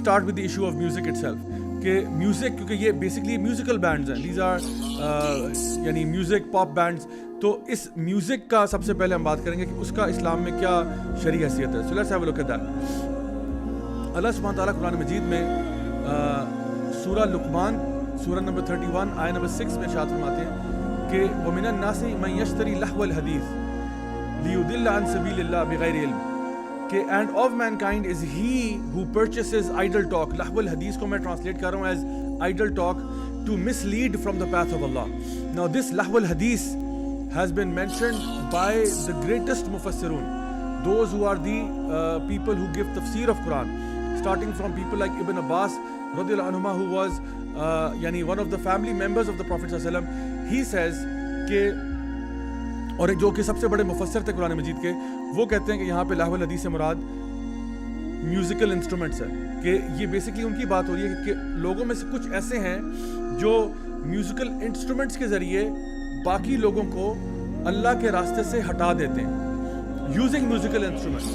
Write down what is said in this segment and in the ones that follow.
start with the issue of music itself. कि music, क्योंकि ये बेसिकली म्यूज़िकल बैंड्स हैं, these are यानी म्यूज़िक पॉप बैंड्स. तो इस म्यूज़िक का सबसे पहले हम बात करेंगे कि उसका इस्लाम में क्या शरई हैसियत है. So let's have a look at that. अल्लाह सुब्हानहू व तआला कुरान मजीद में सूरा लुक़मान सूरा नंबर 31 आयत नंबर 6 में इरशाद फरमाते हैं कि वमिनन नासी मन यश्तरी लहवल हदीस लियुदिल्ल अन सबीलिल्लाह बिगैर इल्म, कि end of mankind is he who purchases idle talk. लहवल हदीस को मैं ट्रांसलेट कर रहा हूँ as idle talk, to mislead from the path of Allah. Now this लहवल हदीस has been mentioned by the greatest mufassirun, those who are the people who give tafsir of Quran, starting from people like Ibn Abbas radiyallahu anhu, who was yani one of the family members of the Prophet sallallahu alaihi wasallam. He says कि, और जो कि सबसे बड़े मुफस्सिर थे कुरान मजीद के, वो कहते हैं कि यहाँ पे लहवल हदीस से मुराद म्यूजिकल इंस्ट्रूमेंट्स है. कि ये बेसिकली उनकी बात हो रही है कि लोगों में से कुछ ऐसे हैं जो म्यूजिकल इंस्ट्रूमेंट्स के ज़रिए बाकी लोगों को अल्लाह के रास्ते से हटा देते हैं, यूजिंग म्यूजिकल इंस्ट्रूमेंट्स.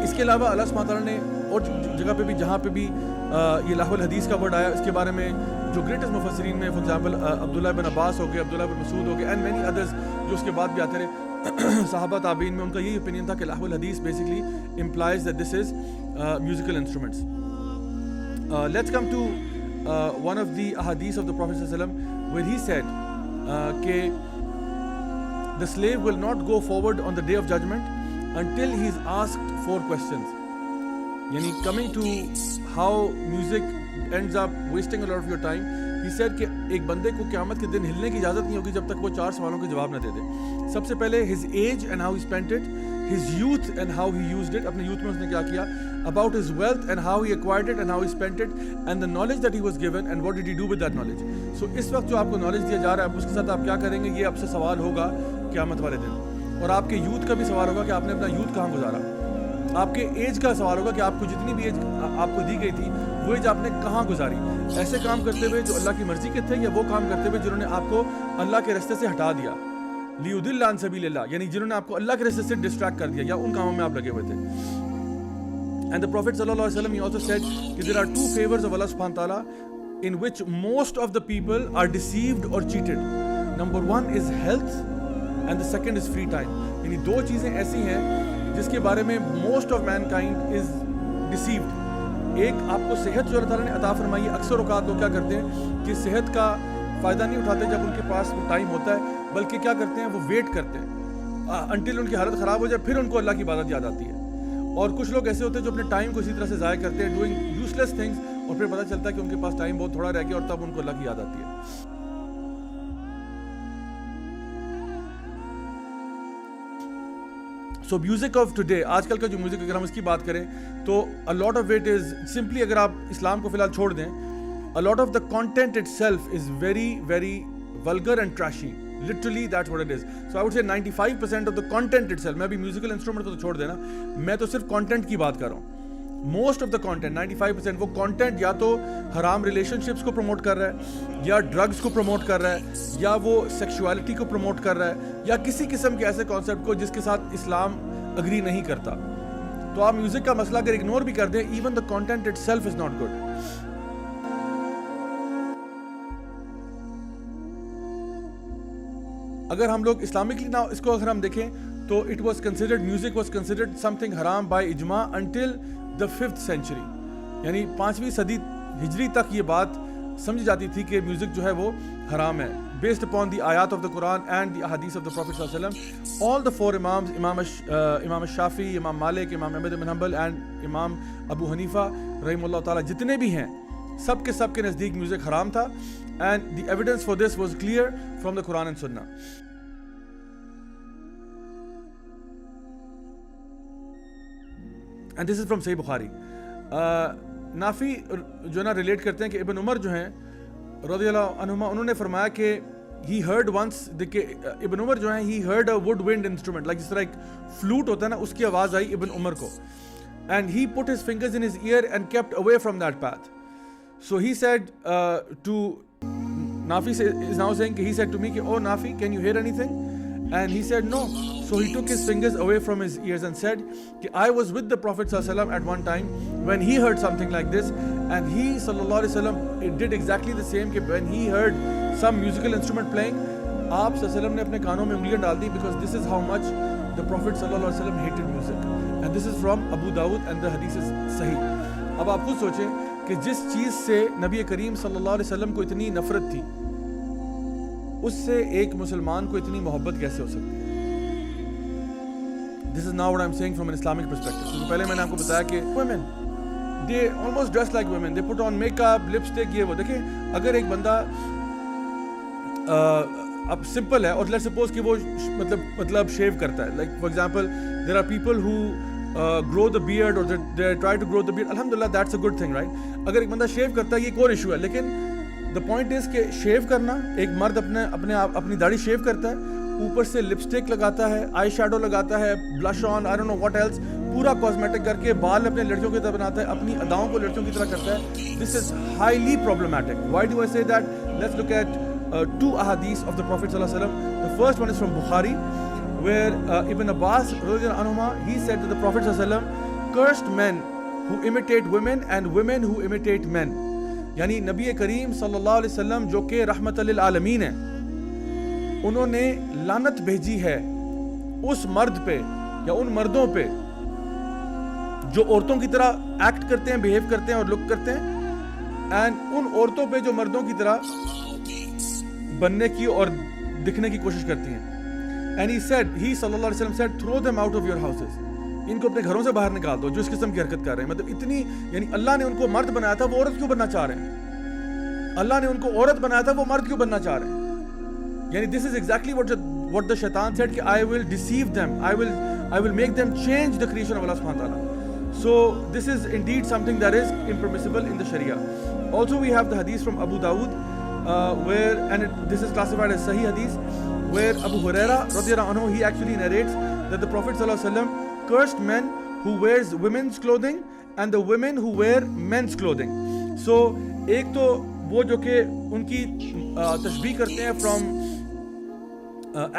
इसके अलावा अल्लाह सुब्हानहू व तआला ने और जगह पे भी जहाँ पे भी ये लहवल हदीस का वर्ड आया, इसके बारे में जो ग्रेटेस्ट मुफस्सिरीन में, फॉर एग्जांपल अब्दुल्लाह बिन अब्बास हो गए, अब्दुल्लाह बिन मसूद हो गए, एंड मेनी अदर्स जो उसके बाद भी आते रहे सहाबा ताबीन में, उनका यही ओपिनियन था कि लहवल हदीस basically implies that this is musical instruments. Let's come to one of the ahadith of the Prophet sallallahu alaihi wasallam, where he said कि the slave will not go forward on the day of judgment until he is asked 4 questions. यानी coming to how music ends up wasting a lot of your time, he said कि एक बंदे को क़यामत के दिन हिलने की इजाज़त नहीं होगी जब तक वो 4 सवालों के जवाब न दे दे. सबसे पहले his age and how he spent it, his youth and how he used it, अपने यूथ में उसने क्या किया, about his wealth and how he acquired it and how he spent it, and the knowledge that he was given and what did he do with that knowledge. So इस वक्त जो आपको knowledge दिया जा रहा है, उसके साथ आप क्या करेंगे, ये आपसे सवाल होगा क़यामत वाले दिन. और आपके यूथ का भी सवाल होगा कि आपने अपना यूथ कहाँ गुजारा. आपके एज का सवाल होगा कि आपको जितनी भी एज आपको दी गई थी वो एज आपने कहाँ गुजारी, ऐसे काम करते हुए जो अल्लाह की मर्जी के थे, या वो काम करते हुए जिन्होंने आपको अल्लाह के रास्ते से हटा दिया, लियुदिल्ल अन सबीलिल्लाह, यानी जिन्होंने आपको अल्लाह के रास्ते से डिस्ट्रैक्ट कर दिया, या उन कामों में आप लगे हुए थे. And the Prophet sallallahu alaihi wasallam, he also said that there are 2 favors of Allah subhanahu wa ta'ala in which most of the people are deceived or cheated. Number 1 is health and the second is free time. यानी 2 चीज़ें ऐसी हैं जिसके बारे में most of mankind is deceived. एक, आपको सेहत जो अल्लाह ताला ने अता फरमाई है, अक्सर औकात लोग क्या करते हैं कि सेहत का फ़ायदा नहीं उठाते जब उनके पास वो टाइम होता है, बल्कि क्या करते हैं, वो वेट करते हैं until उनकी हालत ख़राब हो जाए, फिर उनको अल्लाह की इबादत याद आती है. और कुछ लोग ऐसे होते हैं जो अपने टाइम को इसी तरह से ज़ाया करते हैं, डूइंग यूजलेस थिंग्स, और फिर पता चलता है कि उनके पास टाइम बहुत थोड़ा रह गया और तब उनको अल्लाह की याद आती है. सो म्यूज़िक ऑफ टुडे, आजकल का जो म्यूज़िक, अगर हम इसकी बात करें तो a lot of it is simply, अगर आप इस्लाम को फ़िलहाल छोड़ दें, a lot of the content itself is very very vulgar and trashy. Literally that's what it is. So I would say 95% of the content itself, मैं भी musical instrument को तो छोड़ देना, मैं तो सिर्फ कंटेंट की बात कर रहा हूँ. मोस्ट ऑफ द कंटेंट 95% वो कंटेंट या तो हराम रिलेशनशिप्स को प्रमोट कर रहा है, या ड्रग्स को प्रमोट कर रहा है, या वो सेक्सुअलिटी को प्रमोट कर रहा है, या किसी किस्म के ऐसे कॉन्सेप्ट को जिसके साथ इस्लाम अग्री नहीं करता. तो आप म्यूजिक का मसला अगर इग्नोर भी कर दें, even the content itself is not good. अगर हम लोग इस्लामिकली ना इसको अगर हम देखें तो it was considered, music was considered something हराम बाय इजमा अंटिल द 5th सेंचुरी. यानी 5वीं सदी हिजरी तक ये बात समझी जाती थी कि म्यूजिक जो है वो हराम है, बेस्ड अपॉन द आयात of the Quran and the हदीस ऑफ द प्रॉफिट सल्लल्लाहु अलैहि वसल्लम. ऑल द 4 इमाम्स, इमाम शाफी, इमाम मालिक, इमाम अहमद बिन हंबल एंड इमाम अबू हनीफा रहिमहुल्लाह ताला, जितने भी हैं, सब के नज़दीक म्यूजिक हराम था. And the evidence for this was clear from the Quran and Sunnah. And this is from Sahih Bukhari. नाफी जो ना रिलेट करते हैं कि इब्न उमर जो हैं रज़ियल्लाहु अन्हुमा, उन्होंने फरमाया कि he heard once, इब्न उमर जो हैं, he heard a woodwind instrument, like जिस तरह एक फ्लूट होता है ना, उसकी आवाज़ आई इब्न उमर को. And he put his fingers in his ear and kept away from that path. So he said to Nafi is now saying, he said to me, oh Nafi, can you hear anything? And he said no. So he took his fingers away from his ears and said, I was with the Prophet ﷺ at one time when he heard something like this, and he ﷺ did exactly the same. When he heard some musical instrument playing, आप ﷺ ने अपने कानों में उंगलियां डाल दी, because this is how much the Prophet ﷺ hated music. And this is from Abu Dawud and the hadith is sahih. अब आप खुद सोचें कि जिस चीज़ से नबी करीम सल्लल्लाहु अलैहि वसल्लम को इतनी नफरत थी, उससे एक मुसलमान को इतनी मोहब्बत कैसे हो सकती है? This is now what I'm saying from an Islamic perspective. तो पहले मैंने आपको बताया कि women, they almost dress like women. They put on makeup, lipstick, ये वो. देखिए, अगर एक बंदा अब सिंपल है और let's suppose कि वो मतलब शेव करता है. Like for example, there are people who grow the beard or they try to grow the beard. Alhamdulillah, that's a good thing, right? अगर एक बंदा शेव करता है, ये कोई इशू है. लेकिन the point is कि शेव करना, एक मर्द अपनी दाढ़ी शेव करता है, ऊपर से लिपस्टिक लगाता है, आई शैडो लगाता है, blush on, I don't know what else, पूरा कॉस्मेटिक करके बाल अपने लड़कियों की तरह बनाता है, अपनी अदाओं को लड़कियों की तरह करता है. This is highly problematic. Why do I say that? Let's look at two ahadith of the Prophet sallallahu alaihi wasallam. The first one is from Bukhari, where Ibn Abbas radhiyallahu anhuma, he said that the Prophet sallallahu alaihi wasallam cursed men who imitate women and women who imitate men. यानी नबी करीम सल्लल्लाहु अलैहि वसल्लम जो कि रहमतल लिल आलमीन है, उन्होंने लानत भेजी है उस मर्द पे या उन मर्दों पे जो औरतों की तरह एक्ट करते हैं, बिहेव करते हैं और लुक करते हैं, एंड उन औरतों पे जो मर्दों की तरह बनने की और दिखने की कोशिश करती हैं. एंड ही सल्लल्लाहु अलैहि वसल्लम said, throw them out of your houses. इनको अपने घरों से बाहर निकाल दो जो इस किस्म की हरकत कर रहे हैं. मतलब इतनी, यानी अल्लाह ने उनको मर्द बनाया था, वो औरत क्यों बनना चाह रहे हैं? अल्लाह ने उनको औरत बनाया था, वो मर्द क्यों बनना चाह रहे हैं? यानी this is exactly what the शैतान सेड कि I will deceive them, I will make them change the creation of Allah सुब्हानहू व तआला. So this is indeed something that is impermissible in the शरिया. आल्सो वी हैव द हदीस from Abu Dawud where, and this is classified as Sahih Hadith, where Abu Huraira radhiyallahu anhu, he actually narrates that the Prophet sallallahu alaihi wasallam cursed men who wears women's clothing and the women who wear men's clothing. So एक तो वो जो कि उनकी तशबीह करते हैं from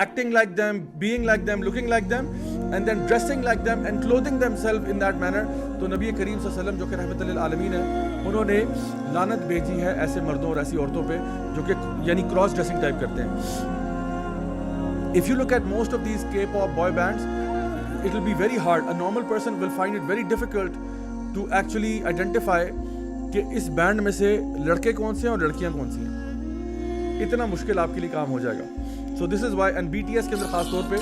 acting like them, being like them, looking like them, and then dressing like them and clothing themselves in that manner. तो नबी करीम सल्लल्लाहु अलैहि वसल्लम जो कि रहमतुल लिल आलमीन है, उन्होंने लानत भेजी है ऐसे मर्दों और ऐसी औरतों पे जो कि यानी क्रॉस ड्रेसिंग टाइप करते हैं. If you look at most of these K-pop boy bands, it will be very hard. A normal person will find it very difficult to actually identify कि इस बैंड में से लड़के कौन से हैं और लड़कियां कौन सी हैं. इतना मुश्किल आपके लिए काम हो जाएगा. So this is why, and BTS के अंदर खास तौर पे,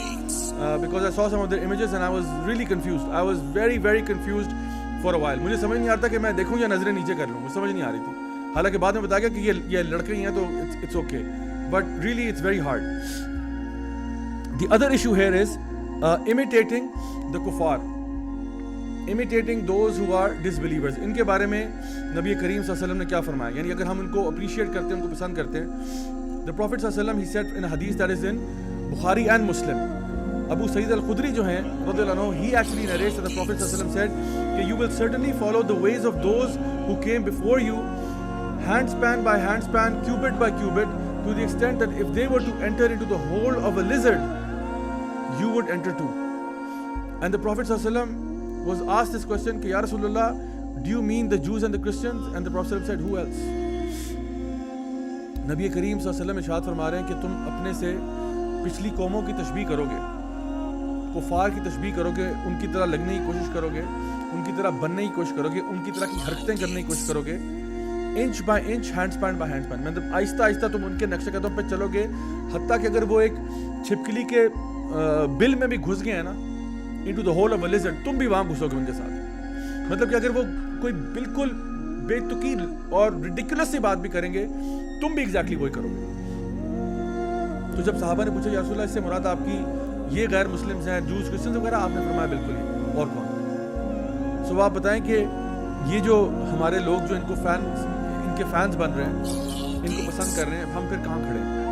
because I saw some of their images and I was really confused. I was very very confused for a while. मुझे समझ नहीं आता कि मैं देखूं या नजरें नीचे कर लूं. मुझे समझ नहीं आ रही थी. हालांकि बाद में बताया गया कि ये लड़के ही हैं तो it's okay. But really it's very hard. The other issue here is imitating the kuffar, imitating those who are disbelievers. इनके बारे में नबी करीम सल्लल्लाहु अलैहि वसल्लम ने क्या फरमाया? यानी अगर हम उनको अप्रिशिएट करते हैं, उनको पसंद करते हैं, the Prophet sallallahu alaihi wasallam, he said in a hadith that is in Bukhari and Muslim, Abu Sa'id al-Khudri jo hain radhiyallahu anhu, he actually narrates that the Prophet sallallahu alaihi wasallam said that you will certainly follow the ways of those who came before you, handspan by handspan, cubit by cubit, to the extent that if they were to enter into the hole of a lizard, you would enter too. And the Prophet sallallahu alaihi wasallam was asked this question कि या Rasulullah, do you mean the Jews and the Christians? And the Prophet sallallahu alaihi wasallam said, who else? नबी करीम सल्लल्लाहु अलैहि वसल्लम इरशाद फरमा रहे हैं कि तुम अपने से पिछली कौमों की तशबीह करोगे, कुफार की तशबीह करोगे, उनकी तरह लगने की कोशिश करोगे, उनकी तरह बनने की कोशिश करोगे, उनकी तरह की हरकतें करने की कोशिश करोगे, इंच बाय इंच, हैंडस्पैन बाय हैंडस्पैन. मतलब आहिस्ता आहिस्ता तुम उनके नक्शे कदम पे चलोगे, हत्ता कि अगर वो एक छिपकली के बिल में भी घुस गए हैं ना, into the hole of a lizard, तुम भी वहाँ घुसोगे उनके साथ. मतलब कि अगर वो कोई बिल्कुल बेतुकी और रिडिकुलस सी बात भी करेंगे, तुम भी एग्जैक्टली वही करोगे. तो जब सहाबा ने पूछा या रसूलल्लाह, इससे मुराद आपकी ये गैर मुस्लिम्स हैं, जूस क्रिश्चियंस वगैरह? आपने फरमाया बिल्कुल ही, और कौन? सो आप बताएं कि ये जो हमारे लोग जो इनके फैंस बन रहे हैं, इनको पसंद कर रहे हैं, हम फिर कहाँ खड़े हैं?